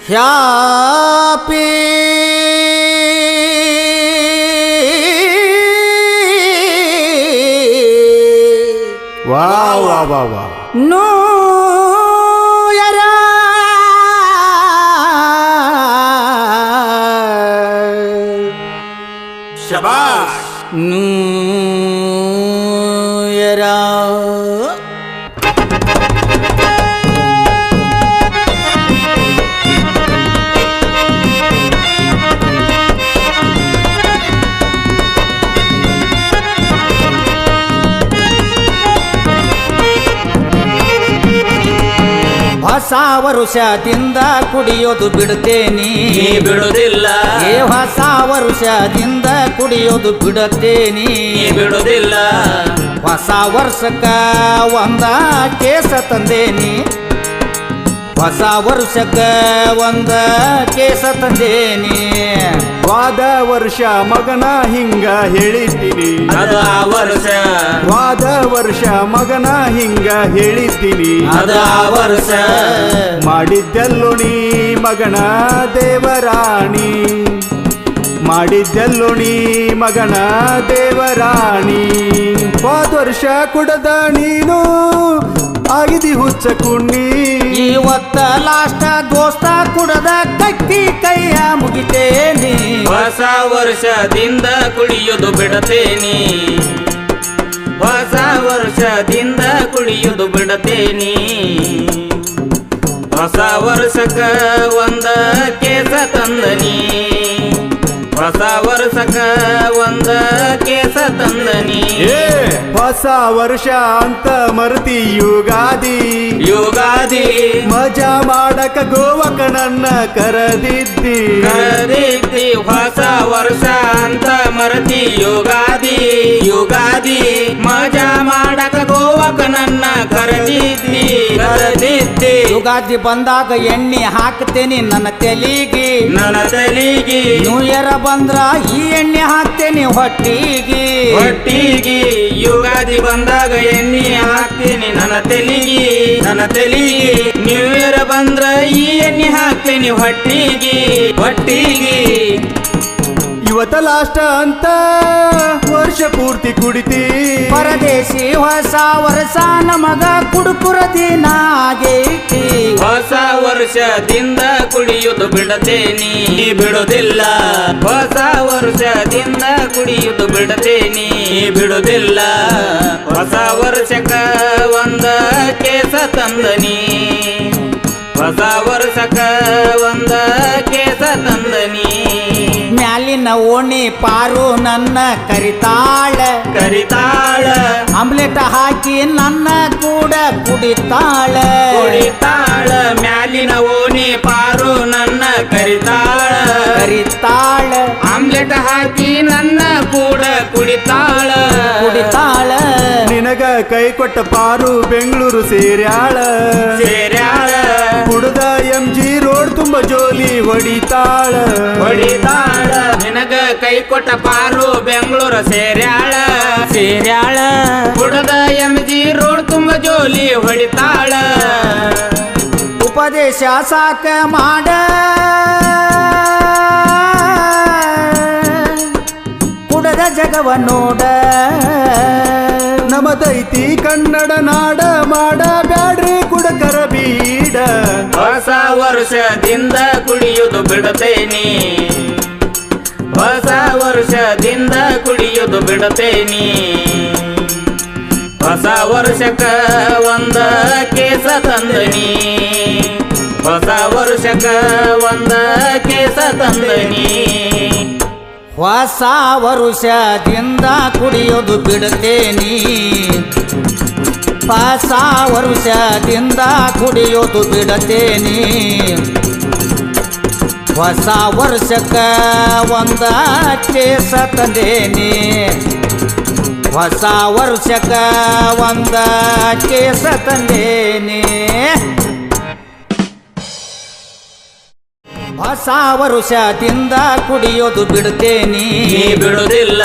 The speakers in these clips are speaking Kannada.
happy वाह वाह वाह वाह New Year शाबाश New Year ಹೊಸ ವರುಷದಿಂದ ಕುಡಿಯೋದು ಬಿಡುತ್ತೇನೆ ಬಿಡುವುದಿಲ್ಲ ಏ ಹೊಸ ವರುಷದಿಂದ ಕುಡಿಯೋದು ಬಿಡುತ್ತೇನೆ ಬಿಡುವುದಿಲ್ಲ ಹೊಸ ವರ್ಷಕ್ಕ ಒಂದ ಕೇಸ ತಂದೇನಿ ಹೊಸ ವರ್ಷಕ್ಕ ಒಂದ ಕೇಸ ತಂದೇನಿ ವಾದ ವರ್ಷ ಮಗನ ಹಿಂಗ ಹೇಳಿದ್ದೀನಿ ಅದು ಆ ವರ್ಷ ವಾದ ವರ್ಷ ಮಗನ ಹಿಂಗ ಹೇಳಿದ್ದೀನಿ ಅದು ಆ ವರ್ಷ ಮಾಡಿದ್ದೆಲ್ಲೋ ನೀ ಮಗನ ದೇವರಾಣಿ ಮಾಡಿದ್ದೆಲ್ಲೋ ನೀ ಮಗನ ದೇವರಾಣಿ ಹೋದ ವರ್ಷ ಕುಡದ ನೀನು ಆಗಿದಿ ಹುಚ್ಚ ಕುಣ್ಣಿ ಇವತ್ತ ಲಾಸ್ಟ್ ದೋಸ್ತ ಕುಡದ ಕಟ್ಟಿ ಕೈಯ ಮುಗಿತೇನಿ ಹೊಸ ವರ್ಷದಿಂದ ಕುಡಿಯುವುದು ಬಿಡತೇನಿ ಹೊಸ ವರ್ಷದಿಂದ ಕುಡಿಯುವುದು ಬಿಡತೇನಿ ಹೊಸ ವರ್ಷಕ್ಕ ಒಂದ ಕೇಸ ತಂದನಿ ಹೊಸ ವರ್ಷಕ್ಕ ಒಂದ ಕೇಸ ತಂದನಿ ಹೊಸ ವರ್ಷ ಅಂತ ಮರ್ತಿ ಯುಗಾದಿ ಯುಗಾದಿ ಮಜಾ ಮಾಡಕ ಗೋವಕ ನನ್ನ ಕರೆದಿದ್ದಿ ಕರೆದಿದ್ದಿ ಹೊಸ ವರ್ಷ ಅಂತ ಮರತಿ ಯುಗಾದಿ ಯುಗಾದಿ ಮಜಾ ಮಾಡಕ ಗೋವಕ ನನ್ನ ಕರೆದಿದ್ದಿ ಕರೆದಿದ್ದಿ ಯುಗಾದಿ ಬಂದಾಗ ಎಣ್ಣೆ ಹಾಕ್ತೇನಿ ನನ್ನ ತೆಲಿಗೆ ನನ್ನ ತಲೆಗೆ ನ್ಯೂ ಇಯರ್ ಬಂದ್ರ ಈ ಎಣ್ಣೆ ಹಾಕ್ತೇನಿ ಹೊಟ್ಟಿಗೆ ಹೊಟ್ಟಿಗೆ ಯುಗಾದಿ ಬಂದಾಗ ಎಣ್ಣೆ ಹಾಕ್ತೀನಿ ನನ್ನ ತಲೆಗೆ ನ್ಯೂ ಇಯರ್ ಬಂದ್ರ ಈ ಎಣ್ಣೆ ಹಾಕ್ತೀನಿ ಹೊಟ್ಟಿಗೆ ಇವತ್ತ ಲಾಸ್ಟ್ ಅಂತ ವರ್ಷ ಪೂರ್ತಿ ಕುಡಿತಿ ಪರದೇಶಿ ಹೊಸ ವರ್ಷ ನಮಗ ಕುಡುಕುರ ದಿನ ಆಗೈತಿ ಹೊಸ ವರ್ಷದಿಂದ ಕುಡಿಯುವುದು ಬಿಡತೇನಿ ಬಿಡುವುದಿಲ್ಲ ಹೊಸ ವರ್ಷದಿಂದ ಕುಡಿಯುವುದು ಬಿಡತೇನಿ ಬಿಡುವುದಿಲ್ಲ ಹೊಸ ವರ್ಷಕ್ಕ ಒಂದ ಕೇಸ ತಂದನಿ ಹೊಸ ವರ್ಷಕ್ಕ ಒಂದ ಕೇಸ ತಂದನಿ ಮ್ಯಾಲಿನ ಓಣಿ ಪಾರು ನನ್ನ ಕರಿತಾಳ ಆಮ್ಲೆಟ್ ಹಾಕಿ ನನ್ನ ಕೂಡ ಕುಡಿತಾಳ ಮ್ಯಾಲಿನ ಓಣಿ ಪಾರು ನನ್ನ ಕರಿತಾಳ ಆಮ್ಲೆಟ್ ಹಾಕಿ ನನ್ನ ಕೂಡ ಕುಡಿತಾಳ ನಿನಗ ಕೈ ಕೊಟ್ಟ ಪಾರು ಬೆಂಗಳೂರು ಸೇರ್ಯಾಳ ಕುಡ್ದ MG ರೋಡ್ ತುಂಬ ಜೋಲಿ ಹೊಡಿತಾಳ ನಿನಗ ಕೈ ಕೊಟ್ಟ ಪಾರು ಬೆಂಗಳೂರು ಸೇರ್ಯಾಳ ಕುಡದ MG ರೋಡ್ ತುಂಬ ಜೋಲಿ ಹೊಡಿತಾಳ ಉಪದೇಶ ಸಾಕ ಮಾಡ ಕುಡದ ಜಗವ ನೋಡ ನಮದೈತಿ ಕನ್ನಡ ನಾಡ ಮಾಡ ಬ್ಯಾಡ್ರಿ ಕುಡಕರ ಬೀಡ ಹೊಸ ವರ್ಷದಿಂದ ಕುಡಿಯುವುದು ಬಿಡತೇನಿ ಹೊಸ ವರ್ಷದಿಂದ ಕುಡಿಯುವುದು ಬಿಡತೇನಿ ಹೊಸ ವರ್ಷಕ್ಕ ಒಂದ ಕೇಸ ತಂದನಿ ಹೊಸ ವರ್ಷಕ್ಕ ಒಂದ ಕೇಸ ತಂದನಿ ಹೊಸ ವರುಷದಿಂದ ಕುಡಿಯೋದು ಬಿಡುತ್ತೇನಿ ಹೊಸ ವರುಷದಿಂದ ಕುಡಿಯೋದು ಬಿಡುತ್ತೇನಿ ಹೊಸ ವರ್ಷಕ್ಕ ಒಂದ ಕೇಸ ತಂದೇನಿ ಹೊಸ ವರ್ಷಕ್ಕ ಒಂದ ಕೇಸ ತಂದೇನಿ ಹೊಸ ವರುಷದಿಂದ ಕುಡಿಯೋದು ಬಿಡುತ್ತೇನಿ ಬಿಡುವುದಿಲ್ಲ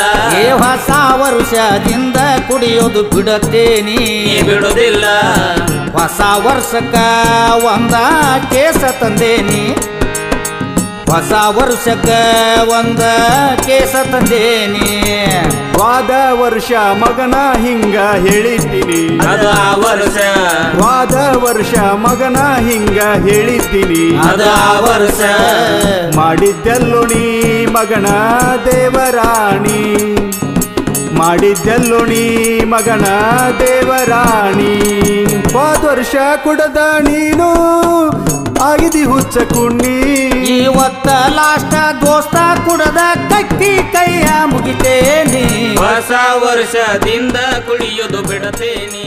ಹೊಸ ವರುಷದಿಂದ ಕುಡಿಯೋದು ಬಿಡುತ್ತೇನಿ ಬಿಡುವುದಿಲ್ಲ ಹೊಸ ವರ್ಷಕ್ಕ ಒಂದ ಕೇಸ ತಂದೇನಿ ಹೊಸ ವರ್ಷಕ್ಕ ಒಂದ ಕೇಸ ತಂದೇನಿ ವಾದ ವರ್ಷ ಮಗನ ಹಿಂಗ ಹೇಳಿದ್ದೀನಿ ಅದ ಆ ವರ್ಷ ವಾದ ವರ್ಷ ಮಗನ ಹಿಂಗ ಹೇಳಿದ್ದೀನಿ ಅದ ಆ ವರ್ಷ ಮಾಡಿದ್ದೆಲ್ಲೋ ನೀ ಮಗನ ದೇವರಾಣಿ ಮಾಡಿದ್ದೆಲ್ಲೋ ನೀ ಮಗನ ದೇವರಾಣಿ ಹೋದ ವರ್ಷ ಕುಡದ ನೀನು ಆಗಿದಿ ಹುಚ್ಚ ಕುಣ್ಣಿ ಇವತ್ತ ಲಾಷ್ಟ ದೋಸ್ತ ಕುಡದ ಕಟ್ಟಿ ಕೈಯ ಮುಗಿತೇನಿ ಹೊಸ ವರ್ಷದಿಂದ ಕುಡಿಯೋದು ಬಿಡತೇನಿ